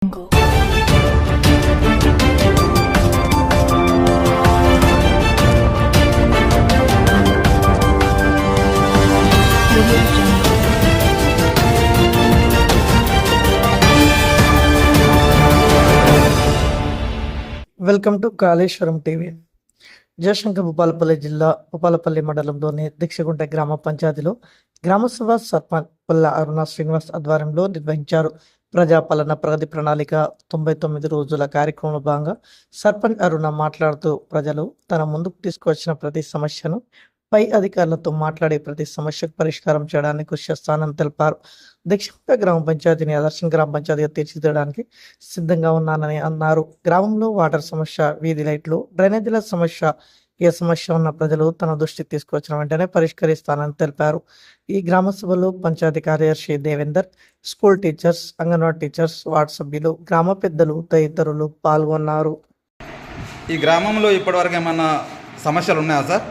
Welcome to Kaleshwaram TV. Jayashankar Bhupalpally జిల్లా భూపాలపల్లి మండలంలోని దీక్షగుంట గ్రామ పంచాయతీలో గ్రామసభ సర్పంచ్ పుల్ల అరుణ శ్రీనివాస్ ఆధ్వర్యంలో నిర్వహించారు. ప్రజాపాలన ప్రగతి ప్రణాళిక 99 రోజుల కార్యక్రమంలో భాగంగా సర్పంచ్ అరుణ మాట్లాడుతూ ప్రజలు తన ముందుకు తీసుకువచ్చిన ప్రతి సమస్యను పై అధికారులతో మాట్లాడి ప్రతి సమస్యకు పరిష్కారం చేయడానికి కృషి చేస్తానని తెలిపారు. దీక్షగుంట గ్రామ పంచాయతీని ఆదర్శం గ్రామ పంచాయతీగా తీర్చిదిద్దడానికి సిద్ధంగా ఉన్నానని అన్నారు. గ్రామంలో వాటర్ సమస్య, వీధి లైట్లు, డ్రైనేజీల సమస్య, ఏ సమస్య ఉన్న ప్రజలు తన దృష్టికి తీసుకువచ్చిన వెంటనే పరిష్కరిస్తానని తెలిపారు. ఈ గ్రామ సభలో పంచాయతీ కార్యదర్శి Devender, school teachers, anganwadi teachers, ward సభ్యులు, గ్రామ పెద్దలు తదితరులు పాల్గొన్నారు. ఈ గ్రామంలో ఇప్పటివరకు ఏమన్నా సమస్యలు ఉన్నాయా సార్?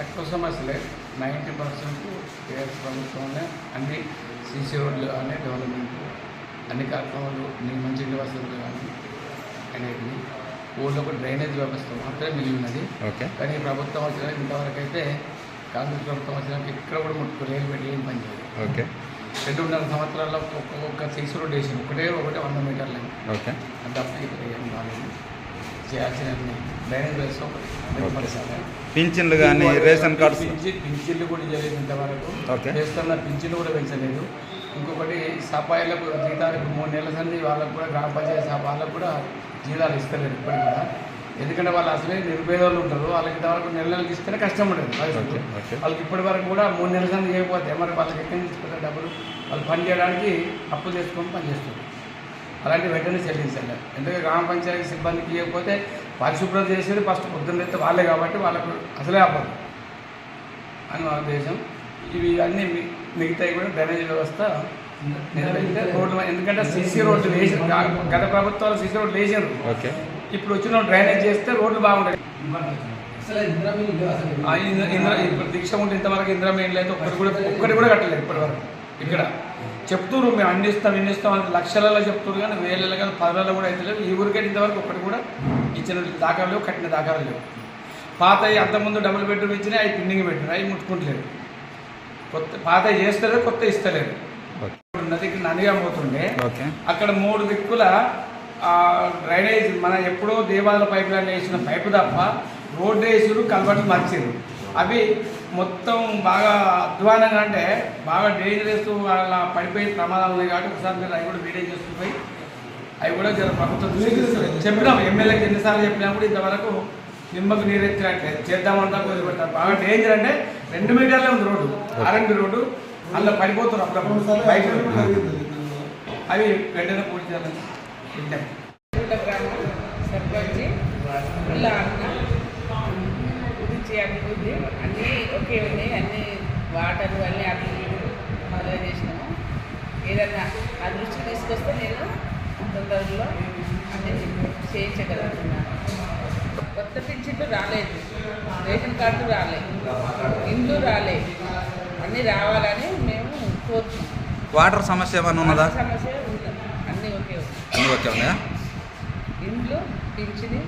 తక్కువ సమస్యలే. 90% టీఆర్ఎస్ ప్రభుత్వంలో అన్ని సీసీ రోడ్లు కానీ డెవలప్మెంట్, అన్ని కార్యక్రమాలు, మంచి ఇళ్ళ వసతులు కానీ అనేవి. ఊళ్ళో కూడా డ్రైనేజ్ వ్యవస్థ మాత్రమే మిగిలి ఉన్నది. కానీ ప్రభుత్వం వచ్చిన ఇంతవరకు అయితే కాంగ్రెస్ ప్రభుత్వం వచ్చినాక ఇక్కడ కూడా ముట్టుకోలేదు, పెట్టి ఏం పని చేయాలి. 2.5 సంవత్సరాల్లో ఒక్కొక్క సీసీ రోడ్ వేసింది, ఒకటే 100 మీటర్లు. అంత అప్పటికి ఏం కాలేదు. చేయాల్సిన డ్రైనేజ్ వ్యవస్థ ఒకటి, పింఛన్లు కానీ రేషన్ కార్డ్స్, పింఛన్లు కూడా చేయలేదు ఇంతవరకు. చేస్తున్న పింఛన్లు కూడా పెంచలేదు. ఇంకొకటి సఫాయిలకు జీతాలు 3 నెలల సంది వాళ్ళకు కూడా గ్రామ పంచాయతీ వాళ్ళకు కూడా జీతాలు ఇస్తలేదు ఇప్పటికి కూడా. ఎందుకంటే వాళ్ళు అసలే నిరుపేదలు ఉంటారు. వాళ్ళకి ఇంతవరకు నెలలకు ఇస్తేనే కష్టం ఉంటుంది. వాళ్ళకి ఇప్పటి వరకు కూడా 3 నెలల సంది చేయకపోతే మరి వాళ్ళకి ఎక్కడి నుంచి తీసుకుంటారు డబ్బులు? వాళ్ళు పని చేయడానికి అప్పులు చేసుకొని పని చేస్తారు. అలాంటి వెంటనే చెల్లించాలి. ఎందుకంటే గ్రామ పంచాయతీ సిబ్బందికి ఇవ్వకపోతే పరిశుభ్రత చేసేది ఫస్ట్ పొద్దున్న అయితే వాళ్ళే, కాబట్టి వాళ్ళకు అసలే అవ్వదు అని మా ఉద్దేశం. ఇవి అన్నీ మిగతాయి కూడా డ్రైనేజ్ వ్యవస్థ నిర్వహిస్తే రోడ్లు, ఎందుకంటే సీసీ రోడ్లు వేసారు. గత ప్రభుత్వాలు సీసీ రోడ్లు వేసారు. ఇప్పుడు వచ్చిన డ్రైనేజ్ చేస్తే రోడ్లు బాగుంటాయి. ఇప్పుడు దీక్ష ఉంటే ఇంతవరకు ఇంద్రమేళ్ళు అయితే ఒక్కటి కూడా కట్టలేదు ఇప్పటివరకు. ఇక్కడ చెప్తున్నారు మేము అందిస్తాం అని లక్షలలో చెప్తున్నారు, కానీ వేలలో కానీ 10లలో కూడా అయితే లేవు. ఈ ఊరికైతే ఇంతవరకు ఒక్కటి కూడా ఇచ్చిన దాఖలు లేవు, కట్టిన దాఖలు లేవు. పాత అంతకుముందు డబుల్ బెడ్రూమ్ ఇచ్చినా అవి పిన్నింగ్ పెట్టిన అవి ముట్టుకుంటలేదు. కొత్త పాత చేస్తలేదు, కొత్త ఇస్తలేదు. నదికి నదిగా పోతుండే అక్కడ 3 దిక్కుల డ్రైనేజ్ మన ఎప్పుడో దేవాలయ పైప్ లైన్ వేసిన పైపు తప్ప రోడ్డు వేసారు, కలబట్లు మార్చారు. అవి మొత్తం బాగా అధ్వానంగా, అంటే బాగా డేంజరస్, వాళ్ళ పడిపోయి ప్రమాదాలు ఉన్నాయి. కాబట్టి ఒకసారి మీరు అవి కూడా వీడియో చేస్తున్నాయి. అవి కూడా ప్రభుత్వం చెప్పినాం, ఎమ్మెల్యేకి ఎన్నిసార్లు చెప్పినా కూడా ఇంతవరకు నిమ్మకు నీరెత్తినట్లేదు. చేద్దామంతా కుదిరిపెడతారు. బాగా డేంజర్, అంటే 2 మీటర్లే ఉంది రోడ్డు, ఆర్ఎండ్బి రోడ్డు. అందులో పడిపోతారు అప్పుడప్పుడు బైక్. అవి వెంటనే పూర్తి చేయాలని అభివృద్ధి అన్నీ ఒకే ఉన్నాయి. అన్నీ వాటర్ అన్నీ అభివృద్ధి మొదలు చేసినాము. ఏదన్నా ఆ దృష్టి తీసుకొస్తే నేను తొందరలో అన్నీ చేయించగలుగుతున్నాను. కొత్త పింఛన్లు రాలేదు, రేషన్ కార్డు రాలేదు, ఇండ్లు రాలేదు. అన్నీ రావాలని మేము కోరుతున్నాం. వాటర్ సమస్య ఏమన్నా ఉన్నదా? సమస్య ఉంది, అన్నీ ఒకే ఉన్నాయా? ఇండ్లు, పింఛని